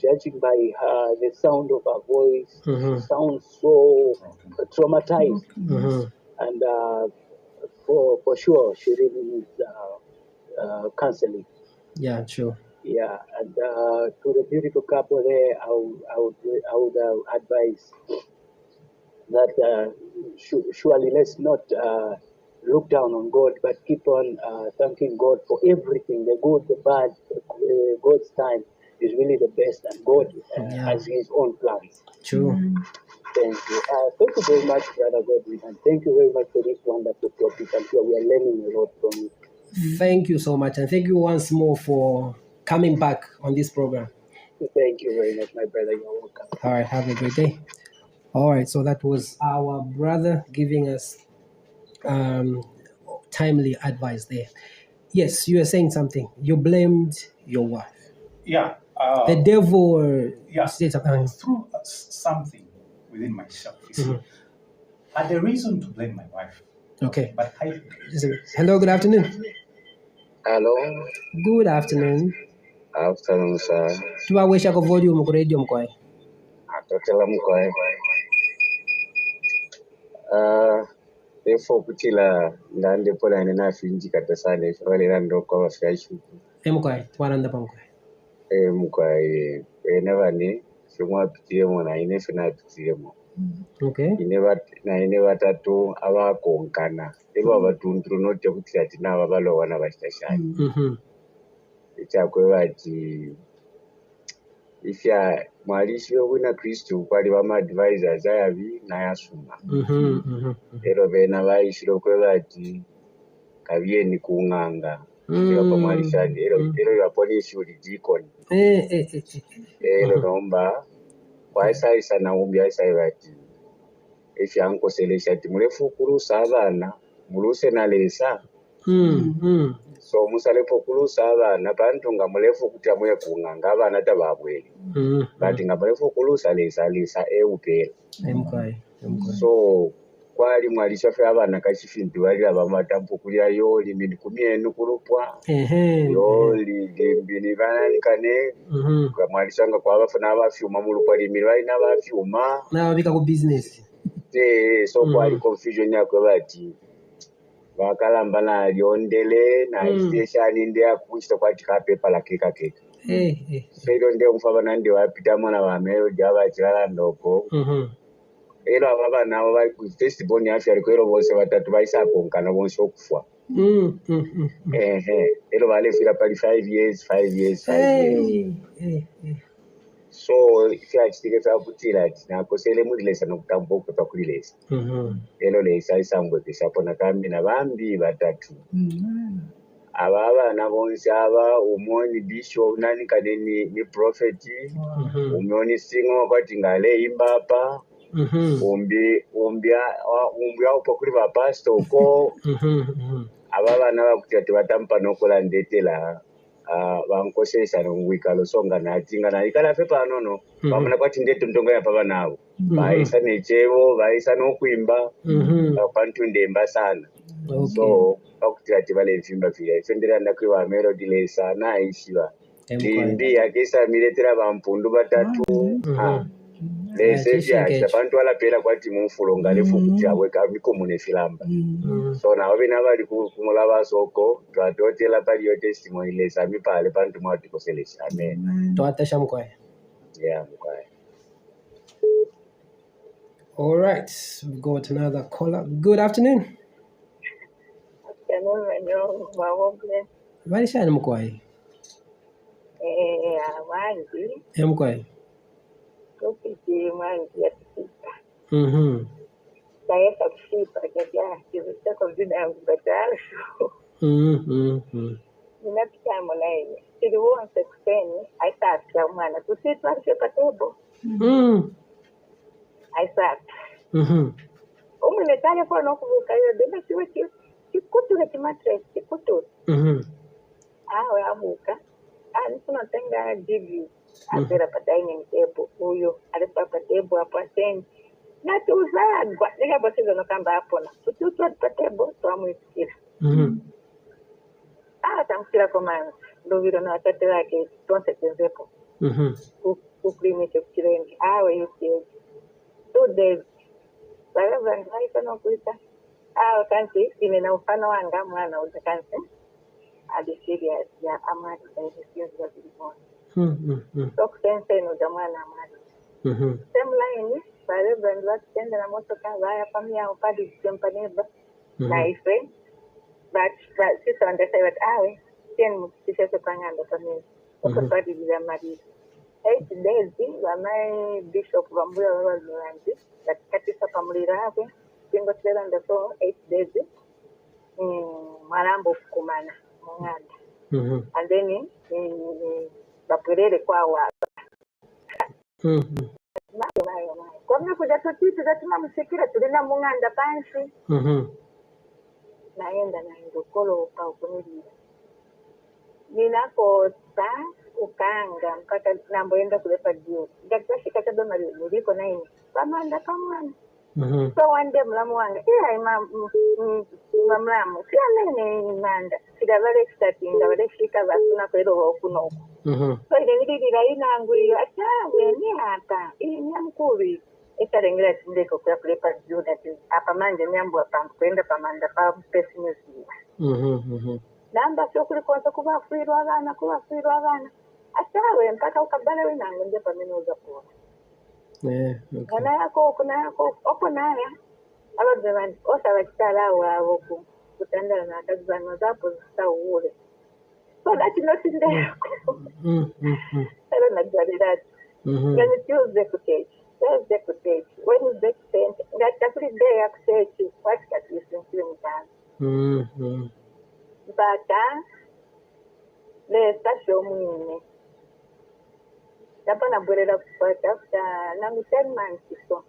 F: Judging by the sound of her voice, she sounds so traumatized. And for sure, she really needs counseling.
A: Yeah, true.
F: Yeah, and to the beautiful couple there, I would advise that surely let's not look down on God, but keep on thanking God for everything, the good, the bad. God's time is really the best, and God has His own plans.
A: True.
F: Thank you. Thank you very much, Brother Godwin, and thank you very much for this wonderful topic. I'm sure we are learning a lot from it.
A: Thank you so much, and thank you once more for coming back on this program.
F: Thank you very much, my brother. You're welcome.
A: All right, have a great day. All right, so that was our brother giving us timely advice there. Yes, you were saying something. You blamed your wife.
C: Yeah.
A: The devil.
C: Yeah. Through something within myself. You see, I had a reason to blame my wife.
A: Okay.
C: But
A: hello, good afternoon.
G: Hello.
A: Good afternoon.
G: Afternoon, sir.
A: Tuwawesha ko volume ku radio mkwae.
G: Atotela mkwae. Therefore kutila ndande pola nena finji katasane fwale nando kwa fashion.
A: Mkwae, twaranda pa mkwae.
G: Mkwae whenever ni shomwa pitiyemo na ine fina pitiyemo.
A: Okay.
G: Ine batatu abakonkana. Eba batundru note kutila tina abalo wana bashashani. Ichakwe bati ifya mwalishi wina Kristu kwali bama advisors ayabi nayasuma. Ero bena bayishiro kwe bati kabyeni kunganga. Ero pa mwalishani ero yaponishi uli deacon. Ero nomba waisa isa na umbi isa bati ifya anko selesha ti mulefu kurusa abana muluse na lesa. So musalepo kulusa abana bantu nga mulefu kuti amwe kunganga abana tababwele. Kati nga mulefu kulusa lesa eupera. So kwali mwalisha fe abana kachifintu bali abamatampo kulya yoli mindi kumyenu kulupwa. Yoli gembini banani kane. Kwa mwalisha nga kwa abafuna abafyuma mulupwa limiri bali n'abafyuma.
A: Na wabika ku business.
G: So kwali confusion yakwe bati wakalamba na liondele na station ndia kuchita kwati ka paper la keka. Pero ndio mfaba nandi wapita mona wa mero java chilala ndoko. Ero ababa nabo bali ku testimony afya alikwero bose batatu baisa konkana bonse okufwa. Ero bale fira pali 5 years. So ifya chitike fa kutila na kosele mulilesa nokutambo kutoka kulilesa. Elo lesa isambwe kisapona kambi na bambi batatu. Ababa na bonse aba umoni bishop nani kaneni ni prophet. Umoni singo kwati ngale imbapa. Umbia upo kuli ba pastor ko. Ababa na bakuti batampa nokola ndetela bankosesa nongwikalo songa natinga na ikala pepa nono bamana kwati ndete mtongo ya papa nabo baisa nechevo baisa nokuimba bantu ndemba sana. So bakuti ati bale mfimba fira ifendera ndakwiwa melody lesa na ishiwa ndi akisa miletera bampundu batatu lese bantu alapela kwati mufulonga lefu kuti aweka biko mune filamba. So na wabina bali kumulaba soko twatotela pali yo testimony lesa mi pale bantu mwati koselesha. Amen.
A: Twatasha mkwae.
G: Yeah, mkwae.
A: All right, we've got another caller. Good afternoon.
D: Afternoon, manyo mawoble.
A: Marisha mkwae.
D: Wangi.
A: Mkwae.
D: Kupiti wangi ya kupita. Saya kufipa kaja kivita kwa vina yangu batala. Ninapita molaini. Siliwa sekupeni, aisafya mwana. Tusitu alishe patebo. Aisafya. Umune tale kwa nokuvuka hiyo dema siwe chikutu na chimatres, chikutu. Awe abuka. Nisuna tenga jivi. Asera pa dining table. Uyo, alipa pa table hapo asengi. Na tuzagwa. Nika bosizo no kamba hapo na. Tutu pa table, tuamu isikira. Tamkira komanda. Ndoviro na watate wake, tonse tenzepo. Uklimisho kuchirengi. Awe yuki. 2 days. Whatever, naisa no kuita. Kansi, ime na ufano wanga mwana uja kansi. Adi serious ya amadi kansi siyozi wa ziliponi. Tok sense no jamwana amadi. Same line, whatever, watu tende na moto kaza haya pamia upadi kutempaneba. Na ife. But sisa wandesa iwat awe. Tien mkisha sepanganda pamia. Oko padi vila amadi. 8 days, wamai bishop wambuya wawa zilanji. Katika pamulira hape. Pingo tlela ndako 8 days. Marambo kumana. Munganda. and then bapwerere kwawa nayo komne kuja tutituza tunamusikira tulina mung'anda pansi naenda okukolopa okunulira ninakosa ukanga mpaka namboenda kulepa juu ngakashika kadoma niliko naini pamanda pamwana so one day mulamu wange mulamu sianene manda sigavale kitatinga vale shika vasuna kwero okunoku so ile nililira inanguliro achawe ni hapa ili nyamkuvi ekalengera tindeko kula kulepa juu dati apa manje nyambu apa kwenda pamanda pa pesimusi namba sio kulikonza kubafuirwa abana achawe mpaka ukabala winangu nje pamenoza kuona kana yako opo naya abazemani osaba kitala wabo kutandala na kazi zano zapo zisawule so that's not in there I don't know that when you Tuesday kutechi Wednesday kutechi ngachakuli day ya kutechi wati katisimpili mtano mpaka lesa shomwine Dapa nabwerera kupata after nangu 10 months so.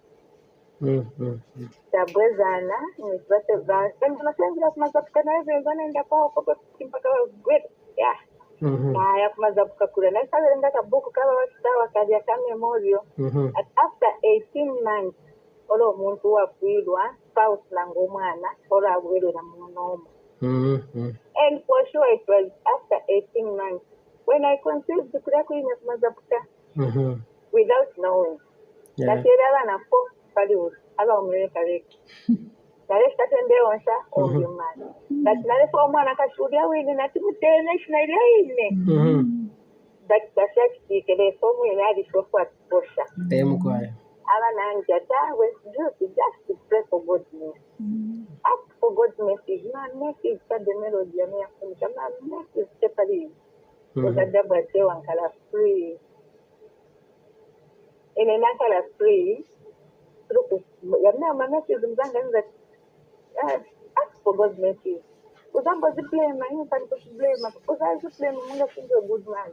D: Tabwezana nipate vasa. Tunasema kumazapuka na hivyo nenda kwa mpaka great. Yeah. Na ya kumazapuka kule. Na sasa nenda kabuku kama watawa kaja kama moyo. After 18 months olo muntu wa kuilwa spouse langu mwana olo abwele na mwonomo. And for sure it was after 18 months when I conceived the kurako ina kumazapuka. Without knowing. That area na po paliwo aba umeweka reki. Kale katende onsa oyumana. That nale for mwana kashudia wini na timu national ine. That kasaki kele somo ina di sofa posha.
A: Temkwaya.
D: Aba nanja tawe just to pray for God's mercy. Ask for God's mercy. Na mercy is the melody ya mia kama mercy is separi. Ukadaba tewa nkala free. In a nakala free, yamna message mzanga that ask for God's mercy. Uzambo blame na hiyo pali blame. Uzazi blame Mungu sindio good man.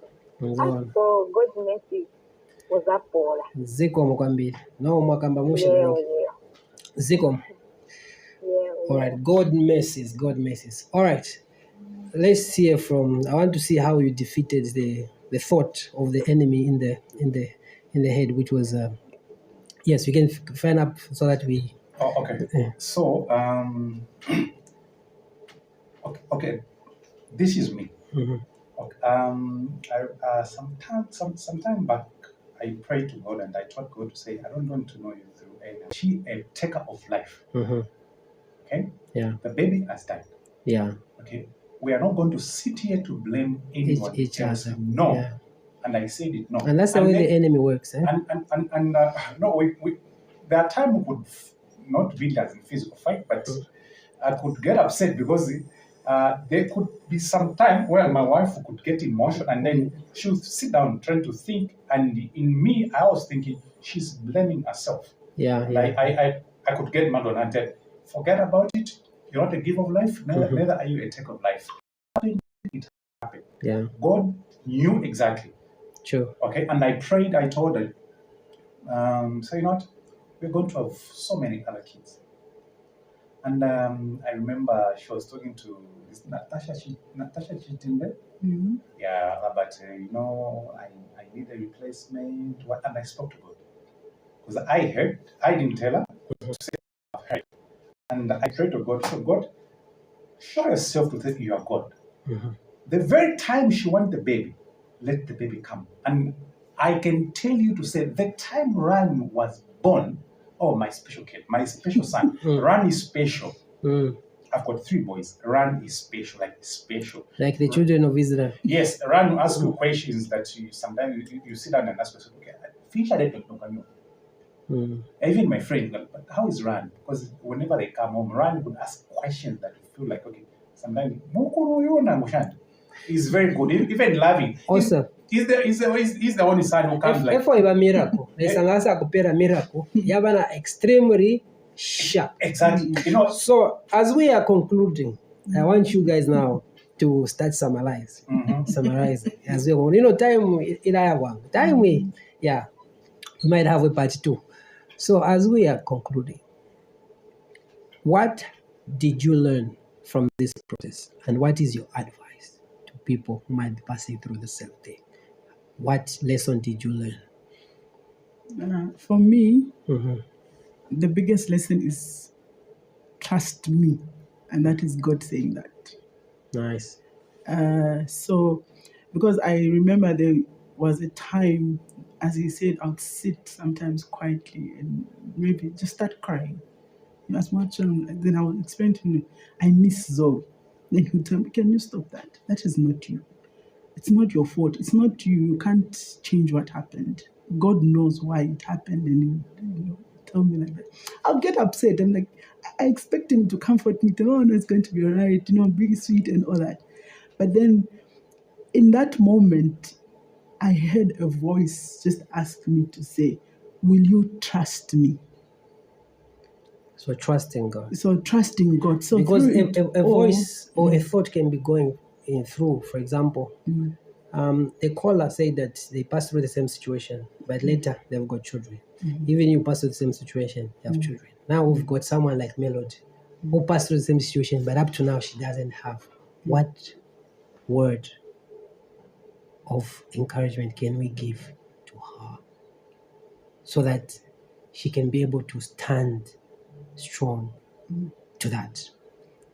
D: Ask for God's mercy. Uzapola.
A: Ziko mkwambili. No mwakamba mushi yeah. Ziko.
D: Yeah.
A: All right. God mercies. All right. Let's hear from. I want to see how you defeated the thought of the enemy in the head, which was yes, we can fan up so that we.
C: Oh, okay. So okay, this is me. Okay. Sometime back, I prayed to God and I told God to say, I don't want to know you through a taker of life. Okay.
A: Yeah.
C: The baby has died.
A: Yeah.
C: Okay. We are not going to sit here to blame anyone
A: each
C: else.
A: other.
C: No.
A: Yeah.
C: And I said it, no.
A: And that's the way the enemy works, eh?
C: And no, we there are times we could not really as in physical fight, but I could get upset because there could be some time where my wife could get emotional and then she would sit down trying to think, and in me, I was thinking she's blaming herself.
A: Yeah.
C: I could get mad on her and tell, forget about it. You're not a giver of life. Neither are you a taker of life. It happened.
A: Yeah.
C: God knew exactly.
A: True.
C: Okay, and I prayed, I told her, so you know what, we're going to have so many other kids. And I remember she was talking to this Natasha Chitimbe. Yeah, but you know, I need a replacement. And I spoke to God. Because I heard, I didn't tell her, to say I've heard. And I prayed to God, so God, show yourself to think you are God. The very time she wanted the baby, let the baby come. And I can tell you to say, the time Ran was born, oh, my special kid, my special son, Ran is special. I've got 3 boys. Ran is special, like
A: the children of Israel.
C: Yes, Ran will ask you questions that you sometimes you sit down and ask yourself, okay, even my friend, but how is Ran? Because whenever they come home, Ran would ask questions that you feel like, okay, sometimes he's very good, even loving.
A: Awesome.
C: He's the only son who comes like.
A: If a miracle, Sangasa kupera miracle, Yabana extremely sharp.
C: Exactly. You know.
A: So as we are concluding, I want you guys now to start summarizing as well. Time we might have a part 2. So as we are concluding, what did you learn from this process, and what is your advice to people who might be passing through the same thing? What lesson did you learn?
B: For me, the biggest lesson is trust me, and that is God saying that.
A: Nice.
B: So, because I remember there was a time, as he said, I'd sit sometimes quietly and maybe just start crying. As much then I would explain to him, I miss Zoe. Then he would tell me, can you stop that? That is not you. It's not your fault. It's not you. You can't change what happened. God knows why it happened, and he tell me like that. I'll get upset. I'm like, I expect him to comfort me. No, it's going to be all right. Be sweet and all that. But then, in that moment, I heard a voice just ask me to say, will you trust me?
A: So trusting God.
B: So trusting God. So
A: because a voice or a thought can be going through, for example, the caller said that they passed through the same situation, but later they've got children. Even you pass through the same situation, you have children. Now we've got someone like Melody who passed through the same situation, but up to now she doesn't have. What word of encouragement can we give to her so that she can be able to stand strong to that?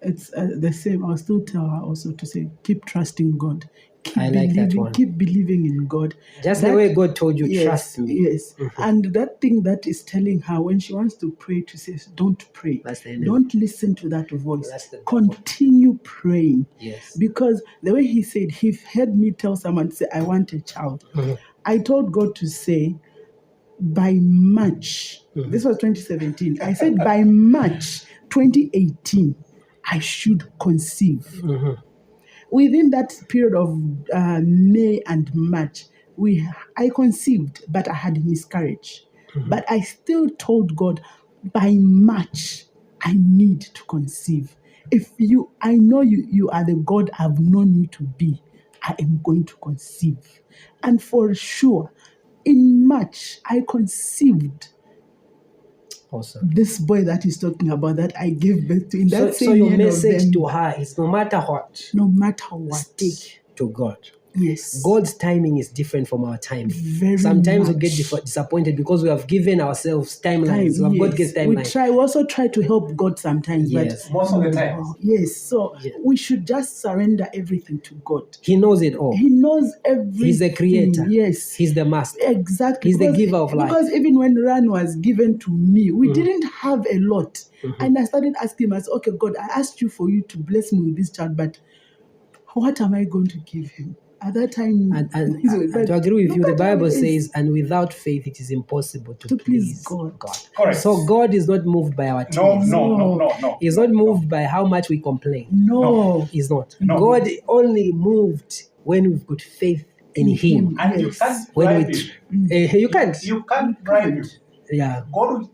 B: It's the same. I'll still tell her also to say, keep trusting God.
A: I like that one.
B: Keep believing in God.
A: Just the way God told you, trust me.
B: Yes. And that thing that is telling her when she wants to pray, to say, don't pray. Don't listen to that voice. Continue praying.
A: Yes.
B: Because the way he said, he heard me tell someone to say, I want a child. I told God to say, by March, this was 2017. I said, by March 2018, I should conceive. Within that period of May and March, I conceived, but I had miscarriage. But I still told God, by March, I need to conceive. I know you are the God I've known you to be, I am going to conceive. And for sure, in March, I conceived.
A: Awesome.
B: This boy that he's talking about, that I gave birth to in that same year.
A: So your message to her is no matter what, stick to God.
B: Yes.
A: God's timing is different from our timing.
B: Sometimes
A: we get disappointed because we have given ourselves timelines. God gets timelines.
B: We also try to help God sometimes, but
C: most of the time.
B: Yes. So we should just surrender everything to God.
A: He knows it all.
B: He knows everything.
A: He's the creator.
B: Yes.
A: He's the master.
B: Exactly.
A: He's the giver of life.
B: Because even when Ran was given to me, we didn't have a lot. And I started asking myself, okay, God, I asked you for you to bless me with this child, but what am I going to give him? At that time,
A: and to agree with you, the Bible says, and without faith it is impossible to please God.
C: Correct.
A: So God is not moved by our tears.
C: No.
A: He's not moved by how much we complain.
B: No.
A: He's not.
C: No.
A: God only moved when we've got faith in Him.
C: And you can't bribe it.
A: You can't.
C: You can't bribe it.
A: Yeah.
C: God,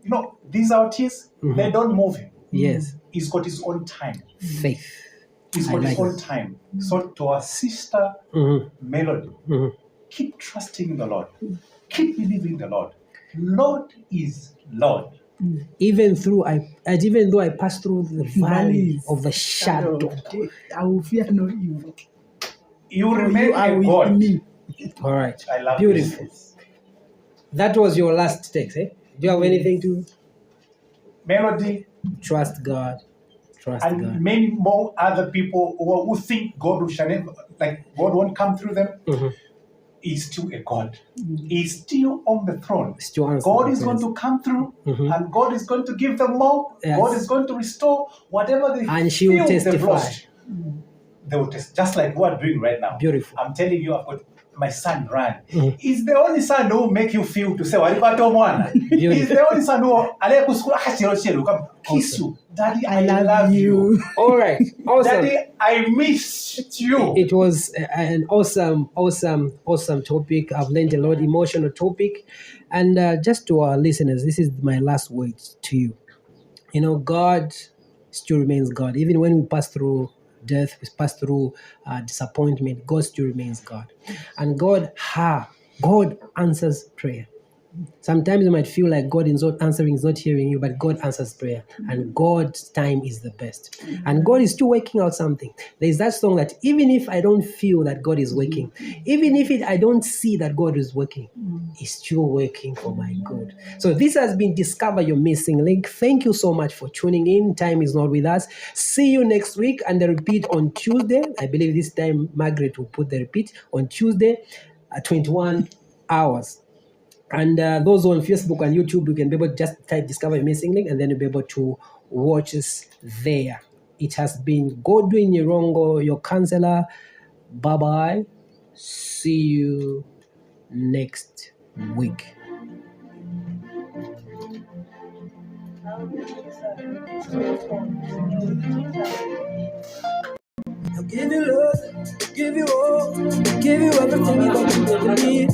C: these are tears, they don't move Him.
A: Yes.
C: He's got His own time.
A: Faith.
C: He's got his own time. So to our sister Melody, keep trusting in the Lord. Keep believing the Lord. Lord is Lord.
A: Even though I pass through the valley of the shadow of death,
B: I will fear no evil.
C: You remain a God.
B: Me.
A: All right.
C: I love
A: beautiful.
C: This.
A: That was your last text, eh? Do you have anything to?
C: Melody.
A: Trust God.
C: And
A: God.
C: Many more other people who think God won't come through them. He's still a God. He's still on the throne. God is going to come through, and God is going to give them more.
A: Yes.
C: God is going to restore whatever they
A: and she will testify.
C: They will test, just like we're doing right now.
A: Beautiful.
C: I'm telling you, I've got my son Ran. He's the only son who will make you feel to say, he's the only son who will kiss you. Daddy, I love you.
A: All right. Awesome.
C: Daddy, I missed you.
A: It was an awesome topic. I've learned a lot, emotional topic. And just to our listeners, this is my last words to you. God still remains God. Even when we pass through death, we pass through disappointment, God still remains God. And God answers prayer. Sometimes you might feel like God is not answering, is not hearing you, but God answers prayer. And God's time is the best. And God is still working out something. There's that song that even if I don't feel that God is working, even if I don't see that God is working, He's still working for my good. So this has been Discover Your Missing Link. Thank you so much for tuning in. Time is not with us. See you next week and the repeat on Tuesday. I believe this time Margaret will put the repeat on Tuesday at 21 hours. And those on Facebook and YouTube, you can be able to just type Discover Your Missing Link and then you'll be able to watch us there. It has been Godwin Nyirongo, your counselor. Bye-bye. See you next week. I'll give you love, give you all, give you everything you ever need.